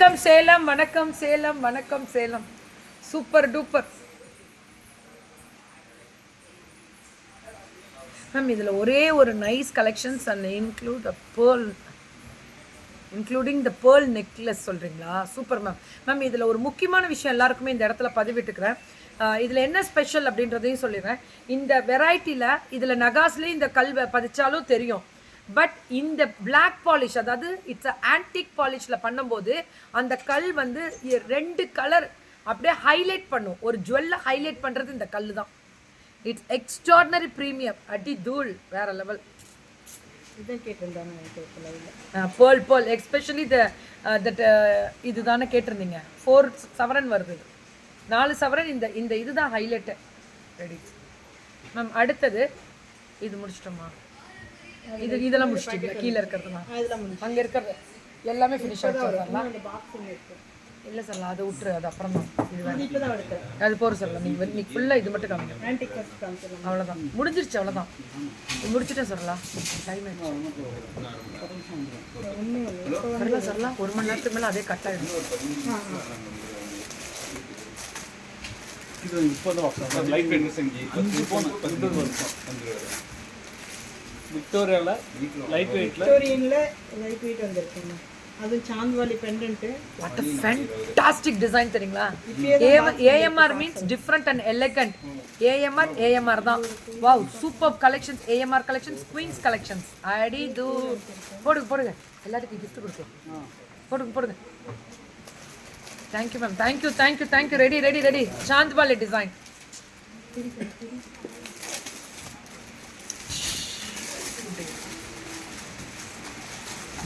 வணக்கம் சேலம், வணக்கம் சேலம், வணக்கம் சேலம். Super duper ma'am. இதில் ஒரே ஒரு nice collections and including the pearl necklace சொல்கிறீங்களா? Super ma'am. மேம் இதில் ஒரு முக்கியமான விஷயம் எல்லாருக்குமே இந்த இடத்துல பதிவிட்டுக்கிறேன். இதில் என்ன ஸ்பெஷல் அப்படின்றதையும் சொல்லிடுறேன். இந்த வெரைட்டியில் இதில் நகாஸ்லேயே இந்த கல் பதிச்சாலும் தெரியும். பட் இந்த பிளாக் பாலிஷ், அதாவது இட்ஸ் ஆன்டிக் பாலிஷில் பண்ணும்போது அந்த கல் வந்து 2 கலர் அப்படியே ஹைலைட் பண்ணும். ஒரு ஜுவல்லை ஹைலைட் பண்ணுறது இந்த கல் தான். It's extraordinary premium. அடி தூள் வேற லெவல். பேர்ல் எஸ்பெஷலி தட் இதுதானே கேட்டிருந்தீங்க. 4 சவரன் வருது, 4 சவரன். இந்த இதுதான் ஹைலைட்டு. Ready ma'am. அடுத்தது இது முடிச்சிட்டோமா? இதெல்லாம் முடிச்சிட்டீங்களா? கீழே இருக்கிறதுலாம் அங்கே இருக்கிறது எல்லாமே ஃபினிஷ் ஆகிடுச்சுங்களா? இல்லை சார், அதை விட்டுரு, அது அப்புறம் தான். இது அது போகிற சார். நீங்கள் ஃபுல்லாக இது மட்டும் காமிங்க. அவ்வளோதான், முடிஞ்சிருச்சு. அவ்வளோதான், முடிச்சுட்டேன் சொல்லலாம். டைம் ஆயிடுச்சு. வரலாம் சொல்லலாம். 1 மணி நேரத்துக்கு மேலே அதே கட் ஆகிடும். விக்டோரியாவில் லைட் வெயிட் வந்திருக்குங்க. அது Chandbali pendant. What a fantastic design தெரியுங்களா? AMR means different and elegant. AMR தான். Wow, super collections. AMR collections, queens collections. அடி தூ. போடுங்க எல்லாத்துக்கும் gift கொடுங்க. போடுங்க. Thank you ma'am. Thank you. Ready. Chandbali design.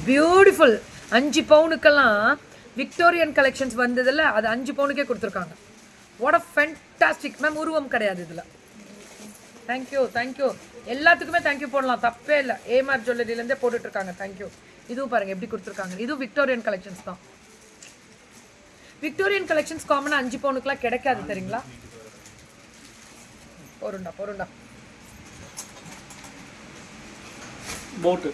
Beautiful. 5 பவுனுக்கெல்லாம் விக்டோரியன் கலெக்ஷன்ஸ் வந்ததில் அது 5 பவுனுக்கே கொடுத்துருக்காங்க. What a fantastic ma'am. உருவம் கிடையாது இதில். தேங்க்யூ எல்லாத்துக்குமே தேங்க்யூ போடலாம், தப்பே இல்லை. AMR ஜுவல்லரியிலேருந்தே போட்டுட்ருக்காங்க. தேங்க்யூ. இதுவும் பாருங்கள் எப்படி கொடுத்துருக்காங்க. இதுவும் விக்டோரியன் கலெக்ஷன்ஸ் தான். விக்டோரியன் கலெக்ஷன்ஸ் காமனாக 5 பவுனுக்குலாம் கிடைக்காது தெரியுங்களா? பொருண்டா. போட்டு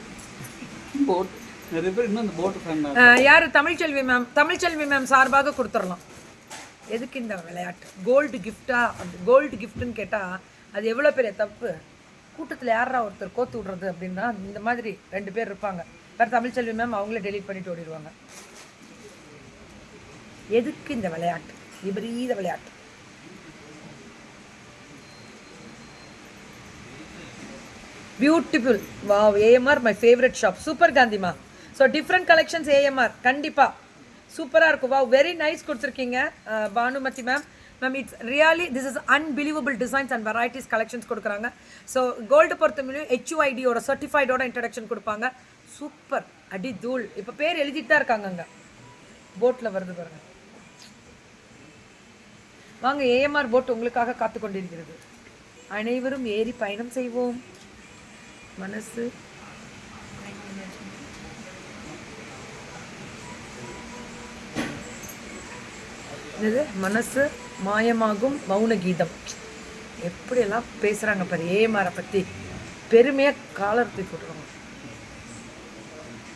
யாரு? தமிழ்ச்செல்வி மேம் சார்பாக கொடுத்துடலாம். எதுக்கு இந்த விளையாட்டு? கோல்டு கிஃப்டா? அந்த கோல்டு கிஃப்ட்னு கேட்டால் அது எவ்வளோ பெரிய தப்பு. கூட்டத்தில் யாரா ஒருத்தர் கோத்து விட்றது அப்படின்னா இந்த மாதிரி 2 பேர் இருப்பாங்க. வேறு தமிழ்ச்செல்வி மேம் அவங்களே டெலீட் பண்ணிட்டு ஓடிடுவாங்க. எதுக்கு இந்த விளையாட்டு? விபரீத விளையாட்டு. Beautiful. Wow, AMR my favourite shop. Super Kanthima. So different collections AMR கண்டிப்பாக சூப்பராக இருக்கும். வாவ், வெரி நைஸ் கொடுத்துருக்கீங்க Banumathi ma'am. It's really this is unbelievable designs and varieties collections கொடுக்குறாங்க. ஸோ கோல்டு பொறுத்த முடியும் HUIDயோட சர்டிஃபைடோட இன்ட்ரடக்ஷன் கொடுப்பாங்க. சூப்பர், அடி தூள். இப்போ பேர் எழுதிட்டு தான் இருக்காங்க அங்கே போட்டில் வருது பாருங்க. வாங்க, AMR போட் உங்களுக்காக காத்து கொண்டிருக்கிறது. அனைவரும் ஏறி பயணம் செய்வோம். மனசு மாயமாகும் மௌன கீதம். எப்படியெல்லாம் பேசுகிறாங்க பாரு AMR பற்றி. பெருமையாக காலர் தூக்கி விட்ருவாங்க.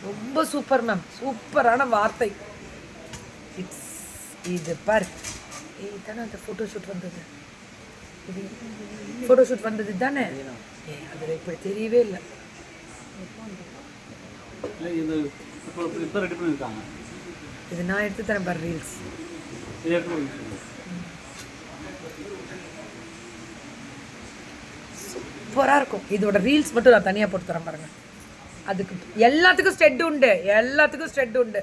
ரொம்ப சூப்பர் மேம். சூப்பரான வார்த்தை. இது பாரு. தானே அந்த ஃபோட்டோஷூட் வந்தது தானே? அதில் இப்படி தெரியவே இல்லை. இது நான் எடுத்து தரேன் பாரு, ரீல்ஸ். சூப்பராக இருக்கும். இதோட ரீல்ஸ் மட்டும் நான் தனியாக போட்டு தரேன் பாருங்க. அதுக்கு எல்லாத்துக்கும் ஸ்டெட் உண்டு.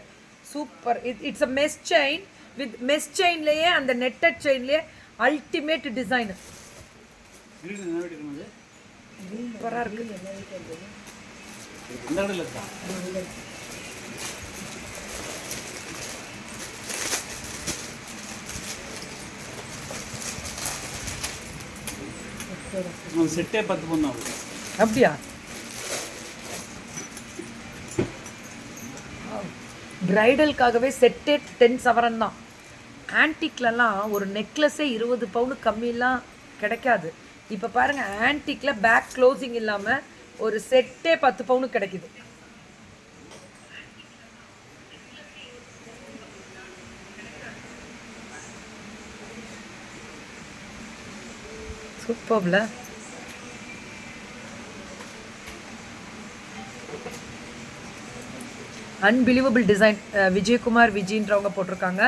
Super. It's a mesh chain. With mesh செயின்லேயே அந்த நெட்டட் செயின்லேயே அல்டிமேட் டிசைன். சூப்பராக இருக்கு. செட்டே 10 பொண்ணு. அப்படியா? பிரைடலுக்காகவே செட்டே 10 சவரன் தான். ஆன்டிக்லலாம் ஒரு நெக்லஸே 20 பவுனு கம்மியெல்லாம் கிடைக்காது. இப்போ பாருங்கள், ஆன்டிக்கில் பேக் க்ளோசிங் இல்லாமல் ஒரு செட்டே 10 பவுனு கிடைக்குது. சூப்பர்ல. Unbelievable design. விஜயகுமார் விஜின்றவங்க போட்டிருக்காங்க.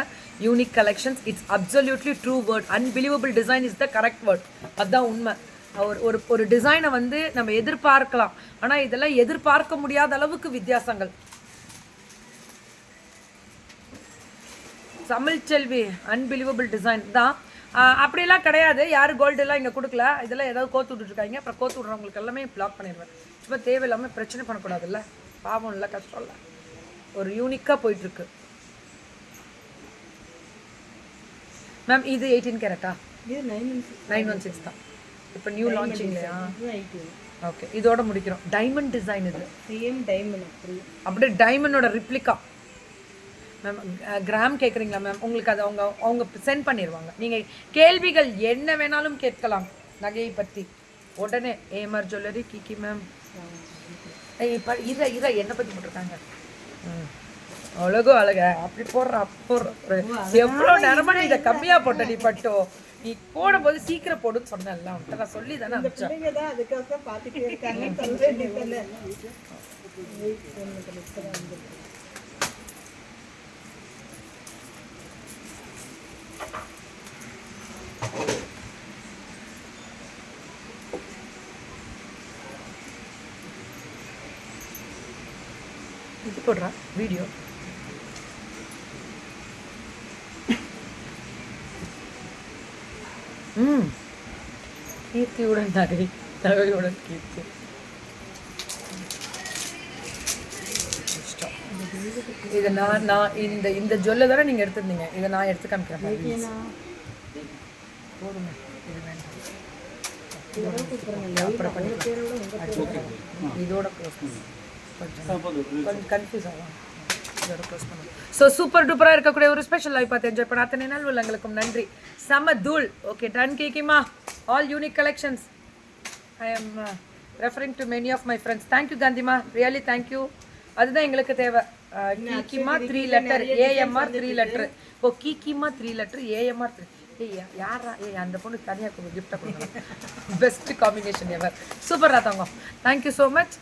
Unique collections. It's absolutely true word. Unbelievable design is the correct word. அதுதான் உண்மை. ஒரு டிசைனை வந்து நம்ம எதிர்பார்க்கலாம், ஆனால் இதெல்லாம் எதிர்பார்க்க முடியாத அளவுக்கு வித்தியாசங்கள். தமிழ்ச்செல்வி அன்பிலீவபிள் டிசைன் தான். அப்படிலாம் கிடையாது. யாரும் கோல்டெல்லாம் இங்கே கொடுக்கல. இதெல்லாம் ஏதாவது கோத்து விட்டுருக்காங்க. அப்புறம் கோத்து விட்றவங்களுக்கு எல்லாமே பிளாக் பண்ணிடுவேன். சும்மா தேவையில்லாமல் பிரச்சனை பண்ணக்கூடாதுல்ல. பாவம் இல்லை, கஷ்டம் இல்லை. ஒரு யூனிக்காக போயிட்டுருக்கு மேம். இது 18 கேரட்டா? இது 916 தான். இப்போ நியூ லான்ச்சிங் இல்லையா? ஓகே, இதோட முடிக்கிறோம். Diamond design. இது சேம் டைமண்ட். அப்படியே டைமண்டோட ரிப்ளிகா மேம். கிராம் கேட்குறீங்களா மேம்? உங்களுக்கு அது அவங்க சென்ட் பண்ணிடுவாங்க. நீங்கள் கேள்விகள் என்ன வேணாலும் கேட்கலாம் நகையை பற்றி. உடனே ஏஎம்ஆர் ஜுவல்லரி கிக்கி மேம். இப்போ இதை என்னை பற்றி போட்டிருக்காங்க. அழக அப்படி போடுற எவ்வளோ நேரமா நீ இதை கம்மியாக போட்ட. நீ பட்டோ நீ போடும்போது சீக்கிரம் போடுன்னு சொன்னேன்ல. அவன்கிட்ட நான் சொல்லி தானே அனுப்பிச்சேன். இது போடுறா வீடியோ. கீர்த்தியுடன் நகையுடன் கீர்த்தி. இதை நான் இந்த ஜுவல்ல தானே நீங்கள் எடுத்திருந்தீங்க. இதை நான் எடுத்து காமிக்கிறேன். போதுங்க, இது வேண்டாம். இதோட கொஞ்சம் கன்ஃபியூஸ் ஆகும். இதோட க்ளோஸ் பண்ணுவோம். ஸோ சூப்பர் டூப்பராக இருக்கக்கூடிய ஒரு ஸ்பெஷல் லைஃப் பார்த்து என்ஜாய் பண்ண அத்தனை நாள் உள்ளங்களுக்கும் நன்றி. செம தூள். ஓகே, டன் கேக்கிமா. All unique collections. I am referring to many of my friends. Thank you Kanthima, really thank you. அதுதான் எங்களுக்கு தேவை. கீக்கிமா 3 லெட்டர், ஏஎம்ஆர் 3 லெட்டர். இப்போ கீக்கிமா 3 லெட்டர், ஏஎம்ஆர் 3. யாரா அந்த பொண்ணு தனியாக கிஃப்டாக கொடுங்க. Best combination ever. சூப்பரா தாங்க. Thank you so much.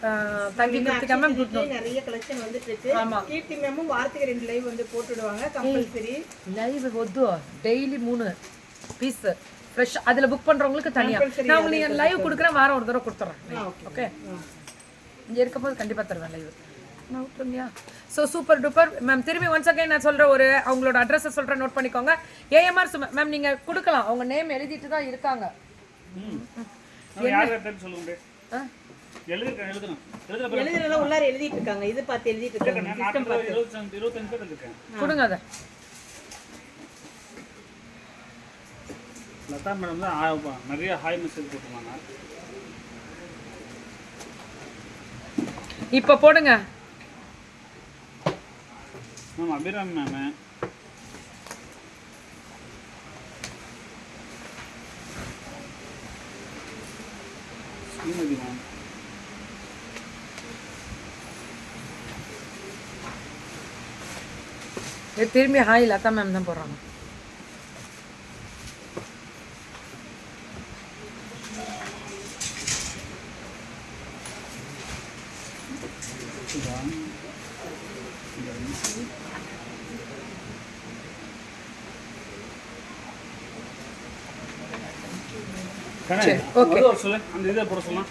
Thank you Krithika ma'am. Good note. நிறைய கலெக்ஷன் வந்துட்டு இருக்கு. ஆமா, கீர்த்தி மேமும் வாரத்துக்கு 2 லைவ் வந்து போட்டுடுவாங்க. கம்பல்சரி லைவ் ஒது டெய்லி 3 பீஸ் ஃப்ரெஷ். அதில் புக் பண்ணுறவங்களுக்கு தனியாக நான் உங்களுக்கு லைவ் கொடுக்குறேன். வாரம் ஒரு தடவை கொடுத்துட்றேன். ஓகே, இங்கே இருக்கும்போது கண்டிப்பாக தருவேன் லைவ். நோட்டுங்கயா. So super duper ma'am. திரும்பி ஒன்ஸ் அகைன் நான் சொல்கிறேன், ஒரு அவங்களோட அட்ரஸை சொல்கிறேன், நோட் பண்ணிக்கோங்க. AMR ma'am. நீங்கள் கொடுக்கலாம், அவங்க நேம் எழுதிட்டு தான் இருக்காங்க. உள்ளார எழுதிட்டு இருக்காங்க. இது பார்த்து எழுதிட்டு இருக்காங்க. கொடுங்க அதை. லதா மேடம் தான் நிறைய ஹாய் மெசேஜ் போட்டுருவாங்க. இப்போ போடுங்க ma'am. Abhiram ma'am. Srimathi ma'am. திரும்பி ஹாய் லதா மேம் தான் போடுறாங்க. ஓகே, சொல்ல அந்த இதை போட சொல்லலாம்.